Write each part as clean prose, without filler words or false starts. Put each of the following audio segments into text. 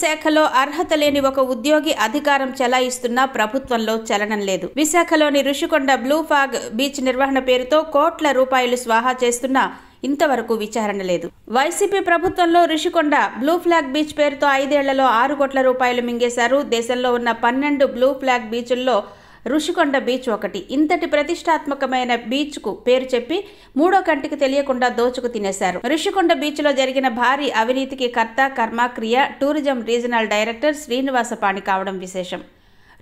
శాఖలో అర్హత లేని ఒక ఉద్యోగి అధికారం చెలాయిస్తున్నా ప్రభుత్వంలో చలనం లేదు. విశాఖలోని రుషికొండ బ్లూ ఫ్లాగ్ బీచ్ నిర్వహణ పేరుతో కోట్ల రూపాయలు స్వాహా చేస్తున్నా ఇంతవరకు విచారణ లేదు. వైసీపీ ప్రభుత్వంలో రుషికొండ బ్లూ ఫ్లాగ్ బీచ్ పేరుతో 5 ఏళ్లలో 6 కోట్ల రూపాయలు మింగేశారు. దేశంలో ఉన్న 12 బ్లూ ఫ్లాగ్ బీచుల్లో రుషికొండ బీచ్ ఒకటి. ఇంతటి ప్రతిష్టాత్మకమైన బీచ్ కు పేరు చెప్పి మూడో కంటికి తెలియకుండా దోచుకు తినేశారు. రుషికొండ బీచ్ లో జరిగిన భారీ అవినీతికి కర్త కర్మ క్రియ టూరిజం రీజనల్ డైరెక్టర్ శ్రీనివాసపాణి కావడం విశేషం.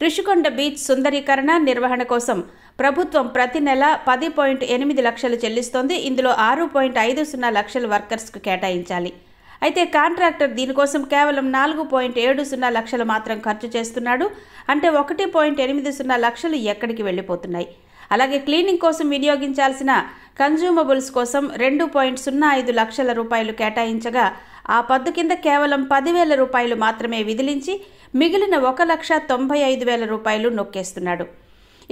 రుషికొండ బీచ్ సుందరీకరణ నిర్వహణ కోసం ప్రభుత్వం ప్రతి నెల 10.8 లక్షలు చెల్లిస్తోంది. ఇందులో 6.50 లక్షలు వర్కర్స్ కు కేటాయించాలి. అయితే కాంట్రాక్టర్ దీనికోసం కేవలం 4.70 లక్షలు మాత్రం ఖర్చు చేస్తున్నాడు. అంటే 1.80 లక్షలు ఎక్కడికి వెళ్ళిపోతున్నాయి. అలాగే క్లీనింగ్ కోసం వినియోగించాల్సిన కన్జ్యూమబుల్స్ కోసం 2.05 లక్షల రూపాయలు కేటాయించగా ఆ పద్దు కింద కేవలం 10,000 రూపాయలు మాత్రమే విదిలించి మిగిలిన 1,95,000 రూపాయలు నొక్కేస్తున్నాడు.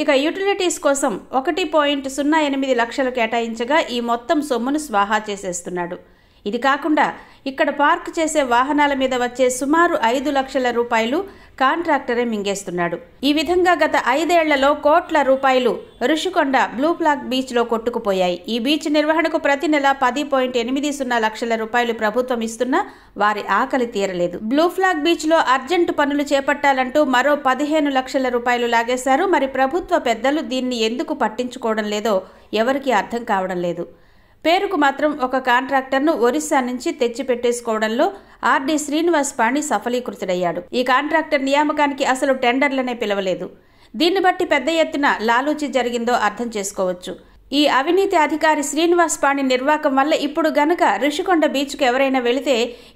ఇక యూటిలిటీస్ కోసం 1.08 లక్షలు కేటాయించగా ఈ మొత్తం సొమ్మును స్వాహా చేసేస్తున్నాడు. ఇది కాకుండా ఇక్కడ పార్క్ చేసే వాహనాల మీద వచ్చే సుమారు 5 లక్షల రూపాయలు కాంట్రాక్టరే మింగేస్తున్నాడు. ఈ విధంగా గత 5 ఏళ్లలో కోట్ల రూపాయలు రుషికొండ బ్లూ ఫ్లాగ్ బీచ్ లో కొట్టుకుపోయాయి. ఈ బీచ్ నిర్వహణకు ప్రతి నెల 10.80 లక్షల రూపాయలు ప్రభుత్వం ఇస్తున్నా వారి ఆకలి తీరలేదు. బ్లూ ఫ్లాగ్ బీచ్ లో అర్జెంటు పనులు చేపట్టాలంటూ మరో 15 లక్షల రూపాయలు లాగేశారు. మరి ప్రభుత్వ పెద్దలు దీన్ని ఎందుకు పట్టించుకోవడం లేదో ఎవరికీ అర్థం కావడం లేదు. పేరుకు మాత్రం ఒక కాంట్రాక్టర్ను ఒరిస్సా నుంచి తెచ్చిపెట్టేసుకోవడంలో ఆర్డి శ్రీనివాసపాణి సఫలీకృతుడయ్యాడు. ఈ కాంట్రాక్టర్ నియామకానికి అసలు టెండర్లనే పిలవలేదు. దీన్ని బట్టి పెద్ద ఎత్తున లాలూచి జరిగిందో అర్థం చేసుకోవచ్చు. ఈ అవినీతి అధికారి శ్రీనివాసపాణి నిర్వాకం వల్ల ఇప్పుడు గనక రుషికొండ బీచ్కు ఎవరైనా వెళితే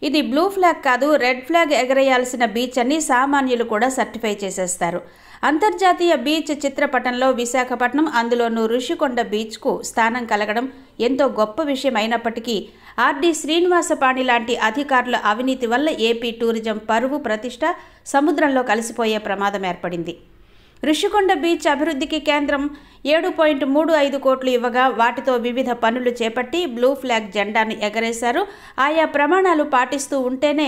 ఇది బ్లూ ఫ్లాగ్ కాదు రెడ్ ఫ్లాగ్ ఎగరేయాల్సిన బీచ్ అని సామాన్యులు కూడా సర్టిఫై చేసేస్తారు. అంతర్జాతీయ బీచ్ చిత్రపటంలో విశాఖపట్నం అందులోనూ రుషికొండ బీచ్కు స్థానం కలగడం ఎంతో గొప్ప విషయం అయినప్పటికీ ఆర్డి శ్రీనివాసపాణి లాంటి అధికారుల అవినీతి వల్ల ఏపీ టూరిజం పరువు ప్రతిష్ట సముద్రంలో కలిసిపోయే ప్రమాదం ఏర్పడింది. రుషికొండ బీచ్ అభివృద్ధికి కేంద్రం 7.35 కోట్లు ఇవ్వగా వాటితో వివిధ పనులు చేపట్టి బ్లూ ఫ్లాగ్ జెండాను ఎగరేశారు. ఆయా ప్రమాణాలు పాటిస్తూ ఉంటేనే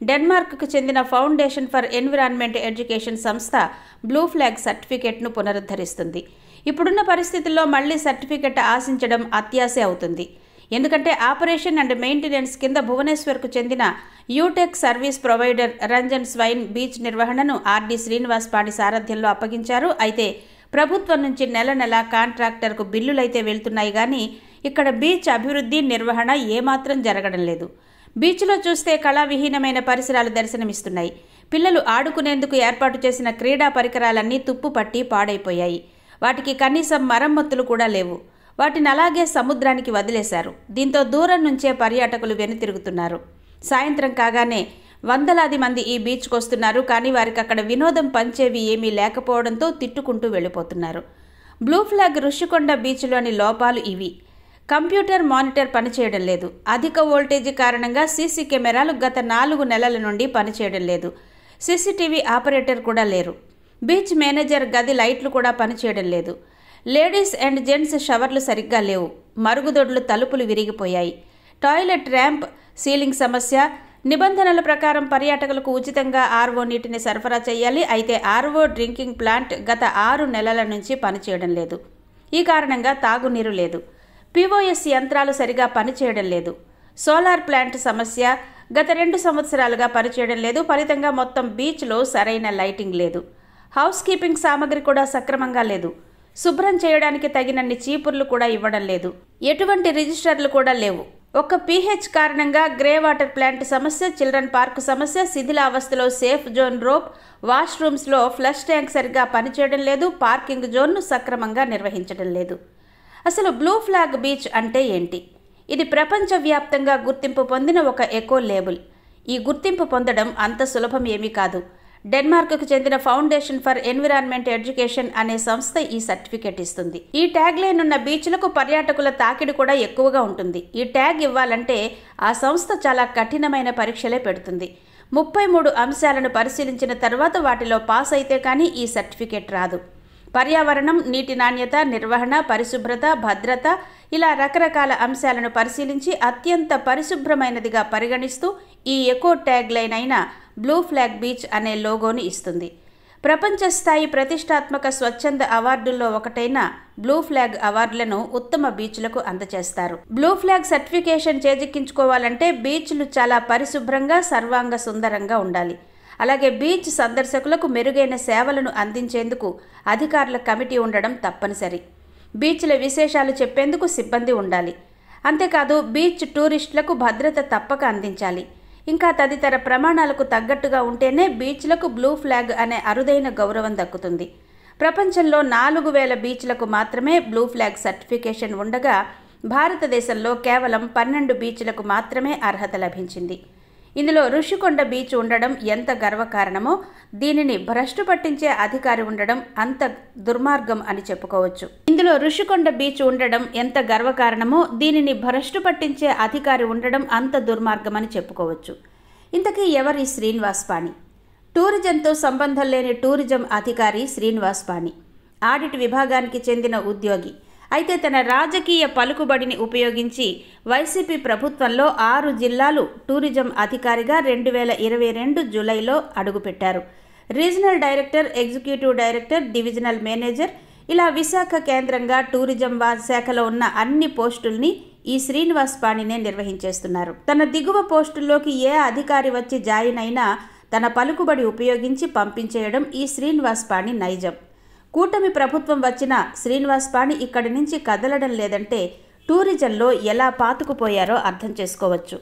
డెన్మార్క్కు చెందిన ఫౌండేషన్ ఫర్ ఎన్విరాన్మెంట్ ఎడ్యుకేషన్ సంస్థ బ్లూ ఫ్లాగ్ సర్టిఫికెట్ను పునరుద్ధరిస్తుంది. ఇప్పుడున్న పరిస్థితుల్లో మళ్లీ సర్టిఫికెట్ ఆశించడం అత్యాశ అవుతుంది. ఎందుకంటే ఆపరేషన్ అండ్ మెయింటెనెన్స్ కింద భువనేశ్వర్కు చెందిన Utech service provider Ranjan Swain beach నిర్వహణను ఆర్డి శ్రీనివాసపాణి సారథ్యంలో అప్పగించారు. అయితే ప్రభుత్వం నుంచి నెల నెల కాంట్రాక్టర్కు బిల్లులైతే వెళ్తున్నాయి కానీ ఇక్కడ బీచ్ అభివృద్ధి నిర్వహణ ఏమాత్రం జరగడం లేదు. బీచ్లో చూస్తే కళావిహీనమైన పరిసరాలు దర్శనమిస్తున్నాయి. పిల్లలు ఆడుకునేందుకు ఏర్పాటు చేసిన క్రీడా పరికరాలన్నీ తుప్పుపట్టి పాడైపోయాయి. వాటికి కనీసం మరమ్మతులు కూడా లేవు. వాటిని అలాగే సముద్రానికి వదిలేశారు. దీంతో దూరం నుంచే పర్యాటకులు వెనుతిరుగుతున్నారు. సాయంత్రం కాగానే వందలాది మంది ఈ బీచ్కు వస్తున్నారు. కానీ వారికి అక్కడ వినోదం పంచేవి ఏమీ లేకపోవడంతో తిట్టుకుంటూ వెళ్ళిపోతున్నారు. బ్లూ ఫ్లాగ్ రుషికొండ బీచ్లోని లోపాలు ఇవి. కంప్యూటర్ మానిటర్ పనిచేయడం లేదు. అధిక వోల్టేజీ కారణంగా సీసీ కెమెరాలు గత 4 నెలల నుండి పనిచేయడం లేదు. సీసీటీవీ ఆపరేటర్ కూడా లేరు. బీచ్ మేనేజర్ గది లైట్లు కూడా పనిచేయడం లేదు. లేడీస్ అండ్ జెంట్స్ షవర్లు సరిగ్గా లేవు. మరుగుదొడ్లు తలుపులు విరిగిపోయాయి. టాయిలెట్ ర్యాంప్ సీలింగ్ సమస్య. నిబంధనల ప్రకారం పర్యాటకులకు ఉచితంగా ఆర్ఓ నీటిని సరఫరా చేయాలి. అయితే ఆర్ఓ డ్రింకింగ్ ప్లాంట్ గత 6 నెలల నుంచి పనిచేయడం లేదు. ఈ కారణంగా తాగునీరు లేదు. పిఓఎస్ యంత్రాలు సరిగా పనిచేయడం లేదు. సోలార్ ప్లాంట్ సమస్య. గత 2 సంవత్సరాలుగా పనిచేయడం లేదు. ఫలితంగా మొత్తం బీచ్లో సరైన లైటింగ్ లేదు. హౌస్ కీపింగ్ సామగ్రి కూడా సక్రమంగా లేదు. శుభ్రం చేయడానికి తగినన్ని చీపుర్లు కూడా ఇవ్వడం లేదు. ఎటువంటి రిజిస్టర్లు కూడా లేవు. ఒక్క పీహెచ్ కారణంగా గ్రే వాటర్ ప్లాంట్ సమస్య, చిల్డ్రన్ పార్క్ సమస్య, శిథిలావస్థలో సేఫ్ జోన్ రోప్, వాష్రూమ్స్లో ఫ్లష్ ట్యాంక్ సరిగ్గా పనిచేయడం లేదు. పార్కింగ్ జోన్ను సక్రమంగా నిర్వహించడం లేదు. అసలు బ్లూ ఫ్లాగ్ బీచ్ అంటే ఏంటి? ఇది ప్రపంచవ్యాప్తంగా గుర్తింపు పొందిన ఒక ఎకో లేబుల్. ఈ గుర్తింపు పొందడం అంత సులభం ఏమీ కాదు. డెన్మార్క్కు చెందిన ఫౌండేషన్ ఫర్ ఎన్విరాన్మెంట్ ఎడ్యుకేషన్ అనే సంస్థ ఈ సర్టిఫికెట్ ఇస్తుంది. ఈ ట్యాగ్ లైన్ ఉన్న బీచ్లకు పర్యాటకుల తాకిడి కూడా ఎక్కువగా ఉంటుంది. ఈ ట్యాగ్ ఇవ్వాలంటే ఆ సంస్థ చాలా కఠినమైన పరీక్షలే పెడుతుంది. 33 అంశాలను పరిశీలించిన తర్వాత వాటిలో పాస్ అయితే కానీ ఈ సర్టిఫికెట్ రాదు. పర్యావరణం, నీటి నాణ్యత, నిర్వహణ, పరిశుభ్రత, భద్రత ఇలా రకరకాల అంశాలను పరిశీలించి అత్యంత పరిశుభ్రమైనదిగా పరిగణిస్తూ ఈ ఎకో ట్యాగ్ లైన్ అయిన బ్లూ ఫ్లాగ్ బీచ్ అనే లోగోని ఇస్తుంది. ప్రపంచ స్థాయి ప్రతిష్టాత్మక స్వచ్ఛంద అవార్డుల్లో ఒకటైన బ్లూ ఫ్లాగ్ అవార్డులను ఉత్తమ బీచ్లకు అందజేస్తారు. బ్లూ ఫ్లాగ్ సర్టిఫికేషన్ చేజిక్కించుకోవాలంటే బీచ్లు చాలా పరిశుభ్రంగా, సర్వాంగ సుందరంగా ఉండాలి. అలాగే బీచ్ సందర్శకులకు మెరుగైన సేవలను అందించేందుకు అధికారుల కమిటీ ఉండడం తప్పనిసరి. బీచ్ల విశేషాలు చెప్పేందుకు సిబ్బంది ఉండాలి. అంతేకాదు బీచ్ టూరిస్టులకు భద్రత తప్పక అందించాలి. ఇంకా తదితర ప్రమాణాలకు తగ్గట్టుగా ఉంటేనే బీచ్లకు బ్లూ ఫ్లాగ్ అనే అరుదైన గౌరవం దక్కుతుంది. ప్రపంచంలో 4000 బీచ్లకు మాత్రమే బ్లూ ఫ్లాగ్ సర్టిఫికేషన్ ఉండగా భారతదేశంలో కేవలం 12 బీచ్లకు మాత్రమే అర్హత లభించింది. ఇందులో రుషికొండ బీచ్ ఉండడం ఎంత గర్వకారణమో దీనిని భ్రష్టు పట్టించే అధికారి ఉండడం అంత దుర్మార్గం అని చెప్పుకోవచ్చు. ఇంతకీ ఎవరి శ్రీనివాస్ పాణి? టూరిజంతో సంబంధం లేని టూరిజం అధికారి శ్రీనివాస్ పాణి ఆడిట్ విభాగానికి చెందిన ఉద్యోగి. అయితే తన రాజకీయ పలుకుబడిని ఉపయోగించి వైసీపీ ప్రభుత్వంలో 6 జిల్లాలు టూరిజం అధికారిగా 2022 జూలైలో అడుగుపెట్టారు. Regional director, executive director, divisional manager ఇలా విశాఖ కేంద్రంగా టూరిజం శాఖలో ఉన్న అన్ని పోస్టుల్ని ఈ శ్రీనివాస్ పాణినే నిర్వహించేస్తున్నారు. తన దిగువ పోస్టుల్లోకి ఏ అధికారి వచ్చి జాయిన్ అయినా తన పలుకుబడి ఉపయోగించి పంపించేయడం ఈ శ్రీనివాస్ పాణి నైజం. కూటమి ప్రభుత్వం వచ్చిన శ్రీనివాస్ పాణి ఇక్కడి నుంచి కదలడం లేదంటే టూరిజంలో ఎలా పాతుకుపోయారో అర్థం చేసుకోవచ్చు.